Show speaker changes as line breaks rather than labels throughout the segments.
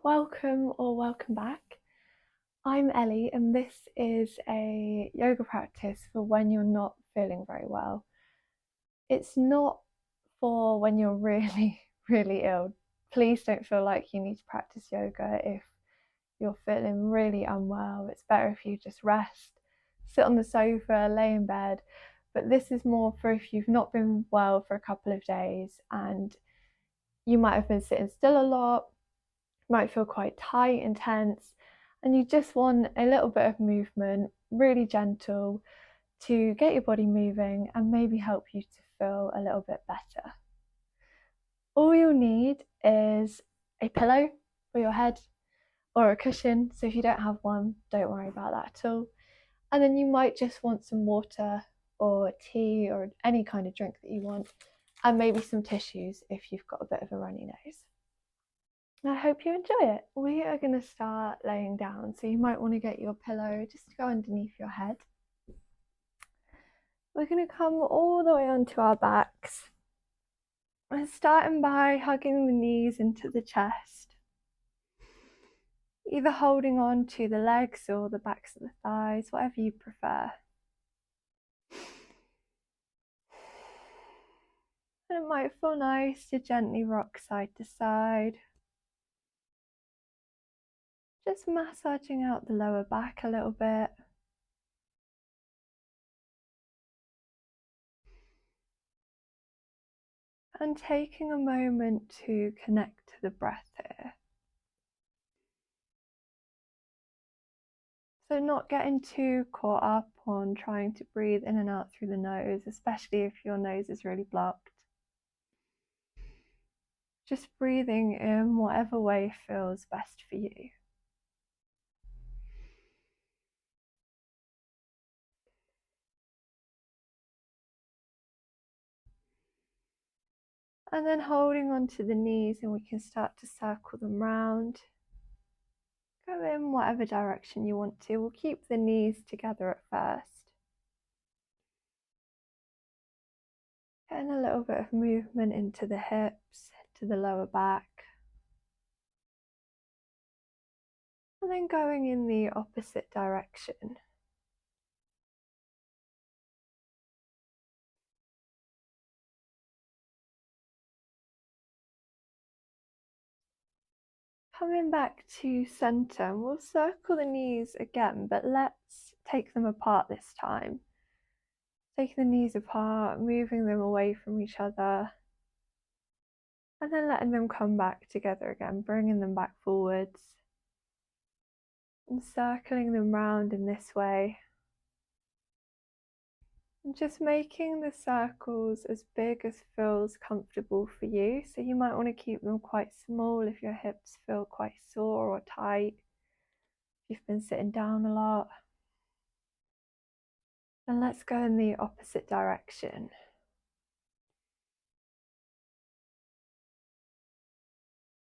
Welcome or welcome back. I'm Ellie, and this is a yoga practice for when you're not feeling very well. It's not for when you're really, really ill. Please don't feel like you need to practice yoga if you're feeling really unwell. It's better if you just rest, sit on the sofa, lay in bed. But this is more for if you've not been well for a couple of days and you might have been sitting still a lot, might feel quite tight and tense, and you just want a little bit of movement, really gentle, to get your body moving and maybe help you to feel a little bit better. All you'll need is a pillow for your head or a cushion. So if you don't have one, don't worry about that at all. And then you might just want some water or tea or any kind of drink that you want, and maybe some tissues if you've got a bit of a runny nose. I hope you enjoy it. We are going to start laying down, so you might want to get your pillow just to go underneath your head. We're going to come all the way onto our backs. And starting by hugging the knees into the chest, either holding on to the legs or the backs of the thighs, whatever you prefer. And it might feel nice to gently rock side to side, just massaging out the lower back a little bit. And taking a moment to connect to the breath here. So not getting too caught up on trying to breathe in and out through the nose, especially if your nose is really blocked. Just breathing in whatever way feels best for you. And then holding onto the knees, and we can start to circle them round. Go in whatever direction you want to. We'll keep the knees together at first. Getting a little bit of movement into the hips, to the lower back. And then going in the opposite direction. Coming back to center, and we'll circle the knees again, but let's take them apart this time. Taking the knees apart, moving them away from each other, and then letting them come back together again, bringing them back forwards, and circling them round in this way. And just making the circles as big as feels comfortable for you. So you might want to keep them quite small if your hips feel quite sore or tight, if you've been sitting down a lot. And let's go in the opposite direction.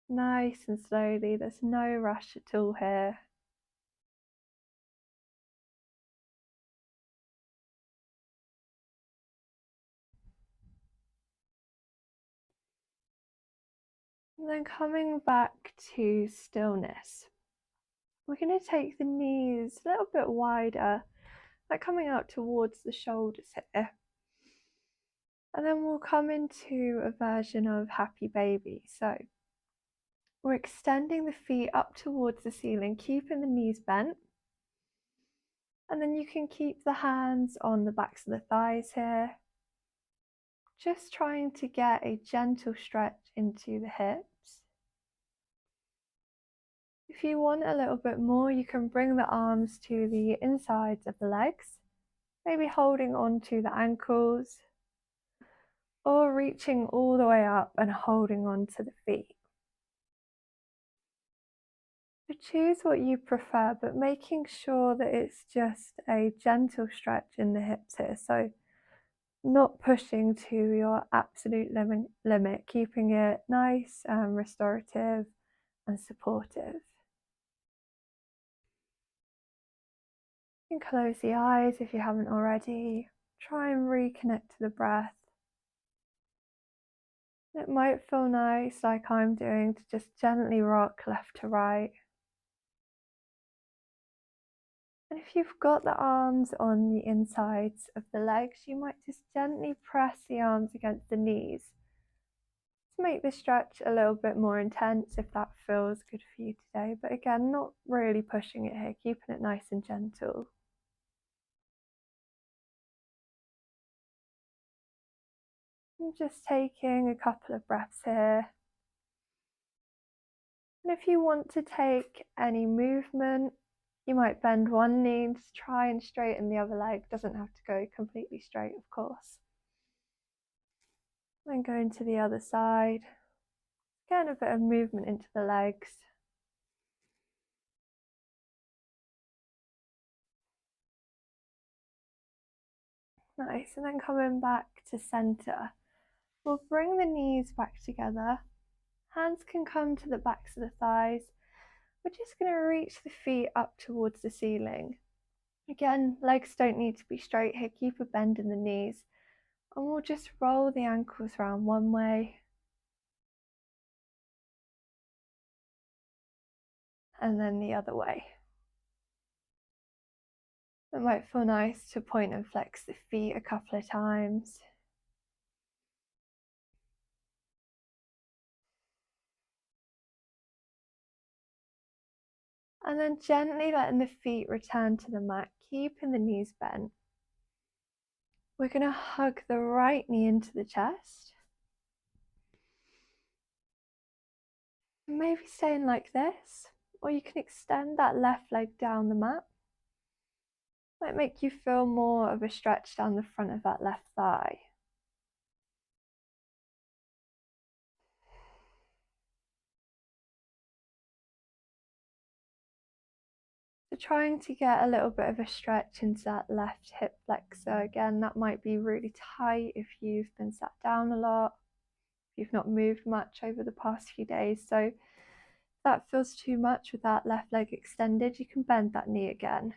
Nice and slowly, there's no rush at all here. And then coming back to stillness, we're going to take the knees a little bit wider, like coming out towards the shoulders here. And then we'll come into a version of happy baby. So we're extending the feet up towards the ceiling, keeping the knees bent. And then you can keep the hands on the backs of the thighs here. Just trying to get a gentle stretch into the hips. If you want a little bit more, you can bring the arms to the insides of the legs, maybe holding on to the ankles, or reaching all the way up and holding on to the feet. So choose what you prefer, but making sure that it's just a gentle stretch in the hips here. So not pushing to your absolute limit, keeping it nice and restorative and supportive. You can close the eyes if you haven't already. Try and reconnect to the breath. It might feel nice, like I'm doing, to just gently rock left to right. And if you've got the arms on the insides of the legs, you might just gently press the arms against the knees to make the stretch a little bit more intense if that feels good for you today. But again, not really pushing it here, keeping it nice and gentle. And just taking a couple of breaths here. And if you want to take any movement, you might bend one knee to try and straighten the other leg. Doesn't have to go completely straight, of course. Then going to the other side. Again, a bit of movement into the legs. Nice, and then coming back to center. We'll bring the knees back together. Hands can come to the backs of the thighs. We're just going to reach the feet up towards the ceiling. Again, legs don't need to be straight here. Keep a bend in the knees. And we'll just roll the ankles around one way. And then the other way. It might feel nice to point and flex the feet a couple of times. And then gently letting the feet return to the mat, keeping the knees bent. We're going to hug the right knee into the chest. Maybe staying like this, or you can extend that left leg down the mat. Might make you feel more of a stretch down the front of that left thigh. So trying to get a little bit of a stretch into that left hip flexor. Again, that might be really tight if you've been sat down a lot, if you've not moved much over the past few days. So if that feels too much with that left leg extended, you can bend that knee again.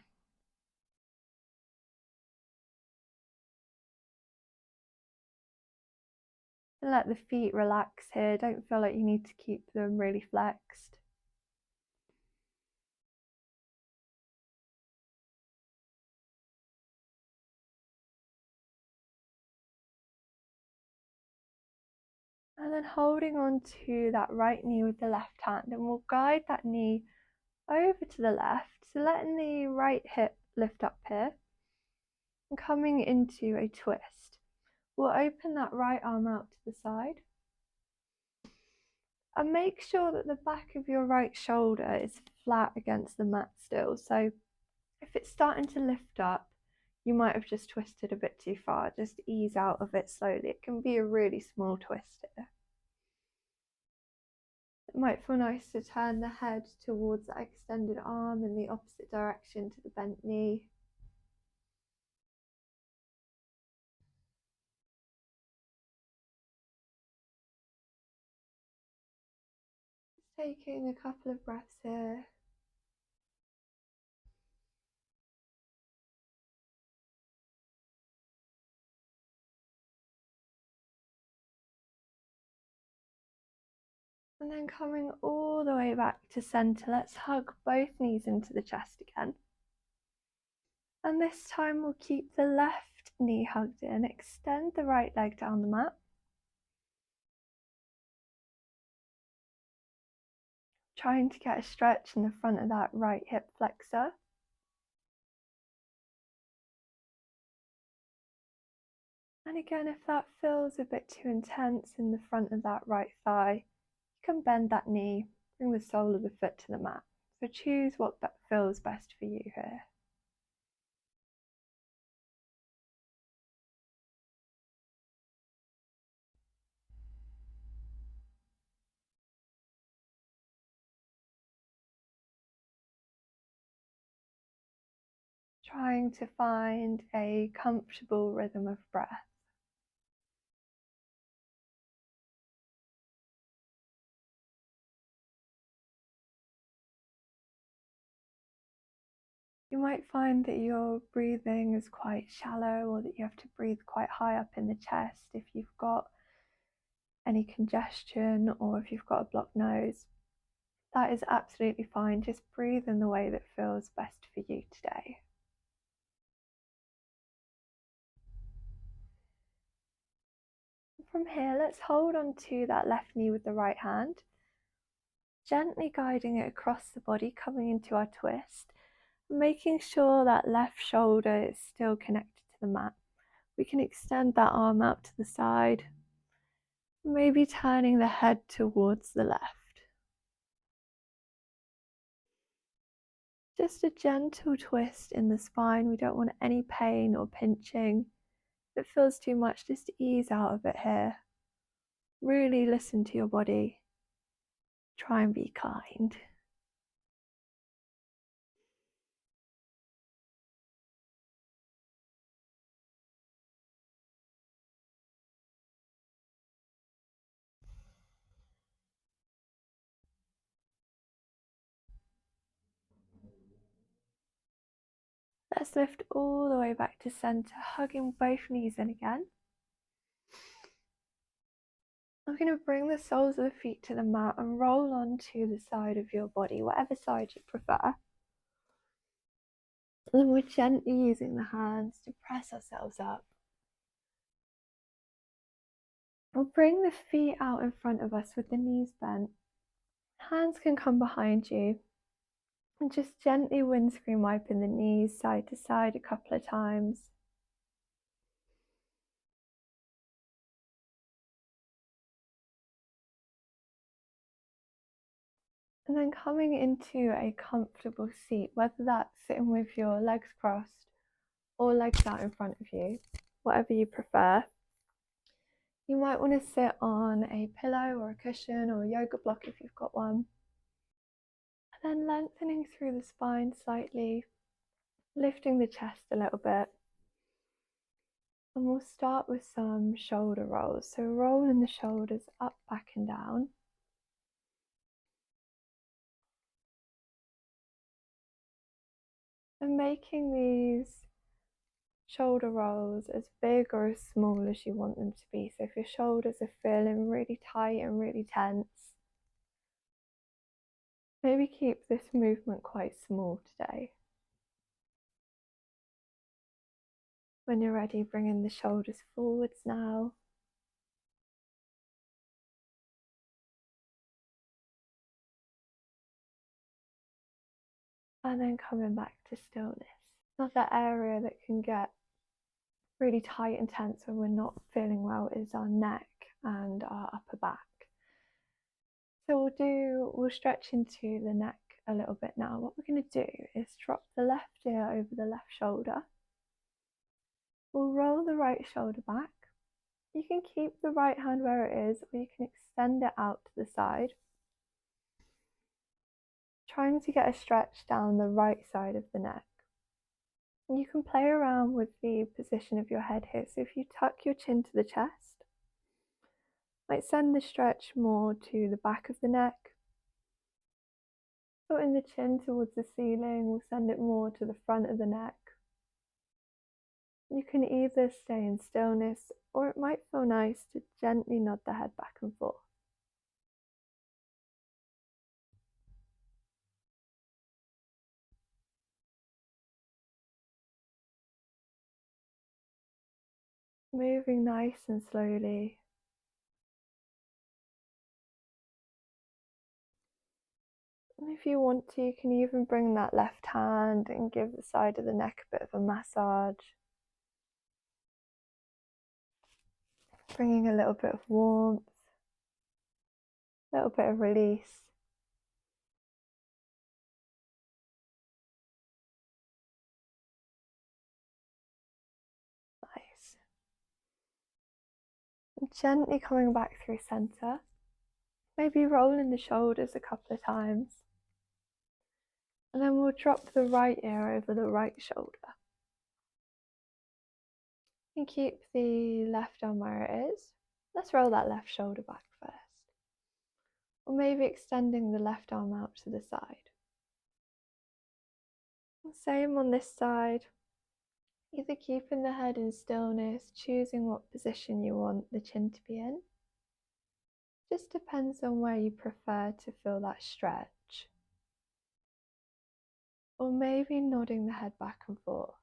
And let the feet relax here. Don't feel like you need to keep them really flexed. And then holding on to that right knee with the left hand, and we'll guide that knee over to the left. So letting the right hip lift up here and coming into a twist. We'll open that right arm out to the side and make sure that the back of your right shoulder is flat against the mat still. So if it's starting to lift up, you might have just twisted a bit too far. Just ease out of it slowly. It can be a really small twist here. It might feel nice to turn the head towards that extended arm in the opposite direction to the bent knee. Just taking a couple of breaths here. And then coming all the way back to center, let's hug both knees into the chest again. And this time we'll keep the left knee hugged in, extend the right leg down the mat. Trying to get a stretch in the front of that right hip flexor. And again, if that feels a bit too intense in the front of that right thigh, you can bend that knee, bring the sole of the foot to the mat. So choose what feels best for you here. Trying to find a comfortable rhythm of breath. You might find that your breathing is quite shallow, or that you have to breathe quite high up in the chest if you've got any congestion or if you've got a blocked nose, that is absolutely fine. Just breathe in the way that feels best for you today. From here, let's hold on to that left knee with the right hand, gently guiding it across the body, coming into our twist, making sure that left shoulder is still connected to the mat. We can extend that arm out to the side, maybe turning the head towards the left. Just a gentle twist in the spine. We don't want any pain or pinching. If it feels too much, just ease out of it here. Really listen to your body. Try and be kind. Let's lift all the way back to center, hugging both knees in again. I'm going to bring the soles of the feet to the mat and roll onto the side of your body, whatever side you prefer. And then we're gently using the hands to press ourselves up. We'll bring the feet out in front of us with the knees bent. Hands can come behind you. And just gently windscreen wiping the knees side to side a couple of times. And then coming into a comfortable seat, whether that's sitting with your legs crossed or legs out in front of you, whatever you prefer. You might want to sit on a pillow or a cushion or a yoga block if you've got one. And then lengthening through the spine slightly, lifting the chest a little bit. And we'll start with some shoulder rolls. So rolling the shoulders up, back and down. And making these shoulder rolls as big or as small as you want them to be. So if your shoulders are feeling really tight and really tense, maybe keep this movement quite small today. When you're ready, bringing the shoulders forwards now. And then coming back to stillness. Another area that can get really tight and tense when we're not feeling well is our neck and our upper back. So we'll stretch into the neck a little bit now. What we're going to do is drop the left ear over the left shoulder. We'll roll the right shoulder back. You can keep the right hand where it is, or you can extend it out to the side. Trying to get a stretch down the right side of the neck. And you can play around with the position of your head here. So if you tuck your chin to the chest, might send the stretch more to the back of the neck. Putting the chin towards the ceiling will send it more to the front of the neck. You can either stay in stillness, or it might feel nice to gently nod the head back and forth. Moving nice and slowly. And if you want to, you can even bring that left hand and give the side of the neck a bit of a massage. Bringing a little bit of warmth, a little bit of release. Nice. And gently coming back through center. Maybe rolling the shoulders a couple of times. And then we'll drop the right ear over the right shoulder. And keep the left arm where it is. Let's roll that left shoulder back first. Or maybe extending the left arm out to the side. Same on this side. Either keeping the head in stillness, choosing what position you want the chin to be in. Just depends on where you prefer to feel that stretch. Or maybe nodding the head back and forth.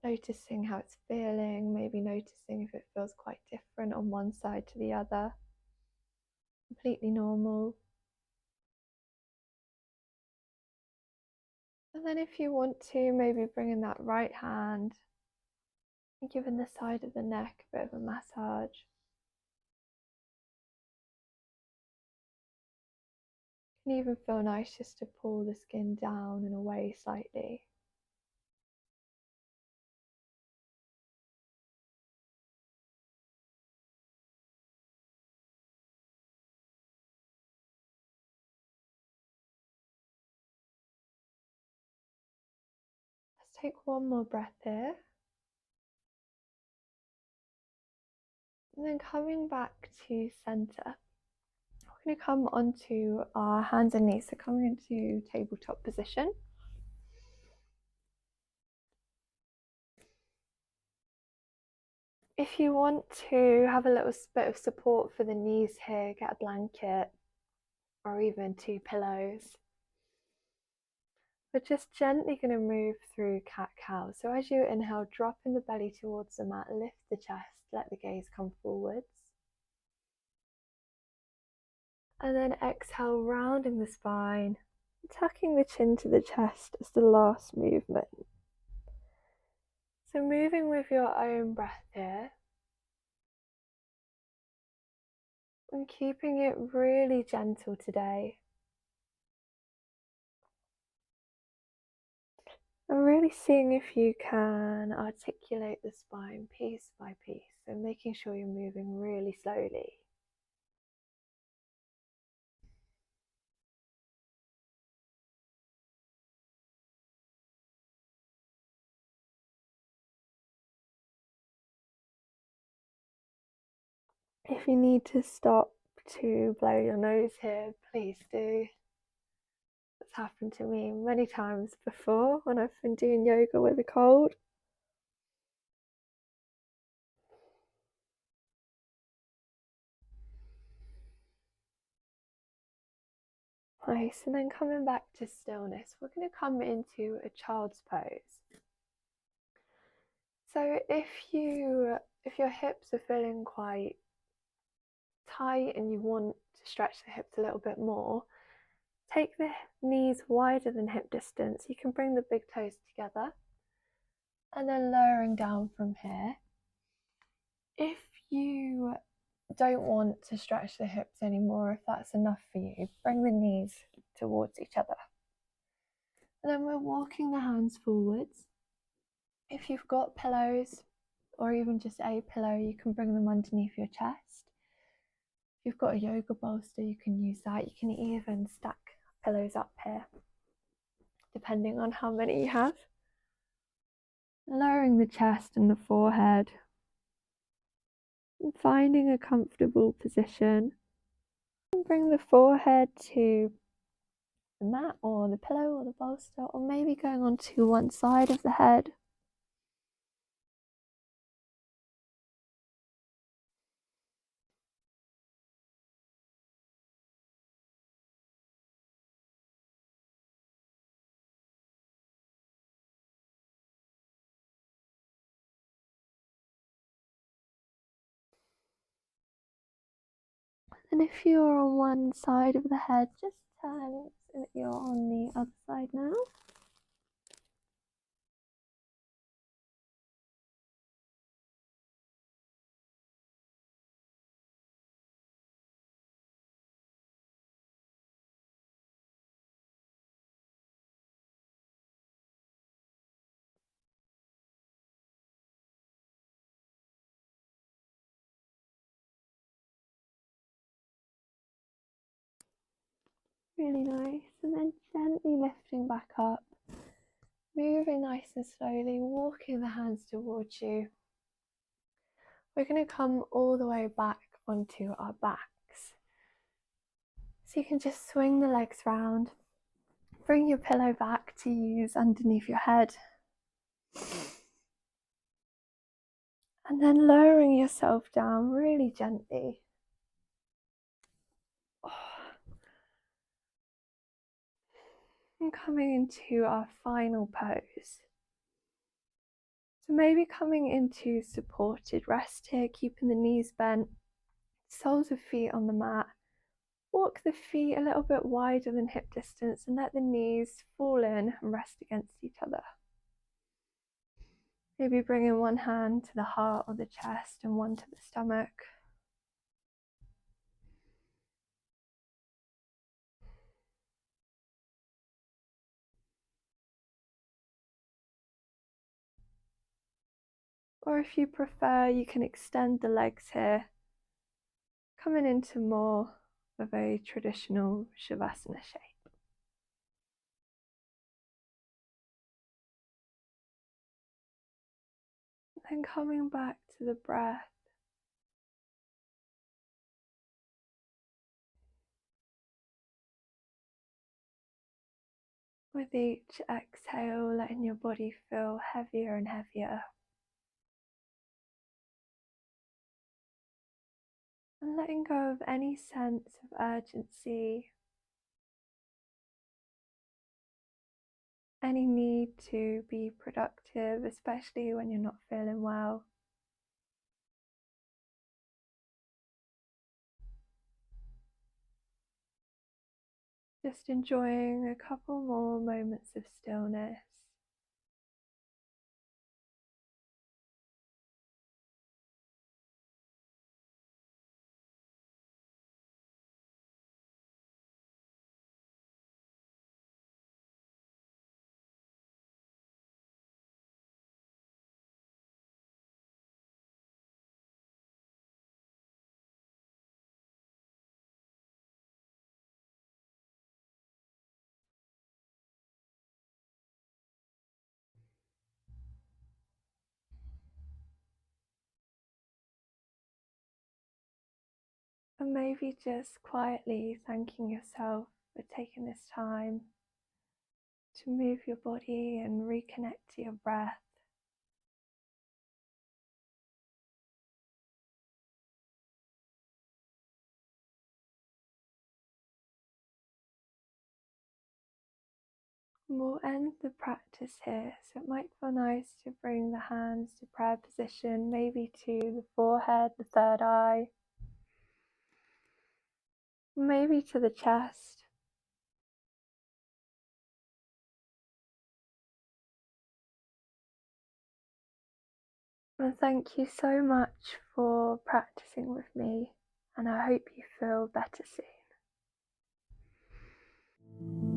Noticing how it's feeling, maybe noticing if it feels quite different on one side to the other. Completely normal. And then if you want to, maybe bring in that right hand and giving the side of the neck a bit of a massage. It can even feel nice just to pull the skin down and away slightly. Let's take one more breath here. And then coming back to center, we're going to come onto our hands and knees, so coming into tabletop position. If you want to have a little bit of support for the knees here, get a blanket or even 2 pillows. We're just gently going to move through cat-cow. So as you inhale, dropping the belly towards the mat, lift the chest, let the gaze come forwards. And then exhale, rounding the spine, tucking the chin to the chest as the last movement. So moving with your own breath here. And keeping it really gentle today. And really seeing if you can articulate the spine piece by piece. So making sure you're moving really slowly. If you need to stop to blow your nose here, please do. It's happened to me many times before when I've been doing yoga with a cold. Nice, and then coming back to stillness, we're going to come into a child's pose. So if your hips are feeling quite tight and you want to stretch the hips a little bit more, take the knees wider than hip distance. You can bring the big toes together and then lowering down from here. If you don't want to stretch the hips anymore, if that's enough for you, bring the knees towards each other. And then we're walking the hands forwards. If you've got pillows or even just a pillow, you can bring them underneath your chest. If you've got a yoga bolster, you can use that. You can even stack pillows up here, depending on how many you have. Lowering the chest and the forehead. And finding a comfortable position. And bring the forehead to the mat or the pillow or the bolster, or maybe going onto one side of the head. And if you're on one side of the head, just turn so that you're on the other side now. Really nice. And then gently lifting back up. Moving nice and slowly, walking the hands towards you. We're going to come all the way back onto our backs. So you can just swing the legs round. Bring your pillow back to use underneath your head. And then lowering yourself down really gently. And coming into our final pose. So maybe coming into supported rest here, keeping the knees bent, soles of feet on the mat. Walk the feet a little bit wider than hip distance and let the knees fall in and rest against each other. Maybe bringing one hand to the heart or the chest and one to the stomach. Or if you prefer, you can extend the legs here, coming into more of a traditional Shavasana shape. Then coming back to the breath. With each exhale, letting your body feel heavier and heavier. And letting go of any sense of urgency, any need to be productive, especially when you're not feeling well. Just enjoying a couple more moments of stillness. And maybe just quietly thanking yourself for taking this time to move your body and reconnect to your breath. And we'll end the practice here, so it might feel nice to bring the hands to prayer position, maybe to the forehead, the third eye, maybe to the chest. And thank you so much for practicing with me, and I hope you feel better soon.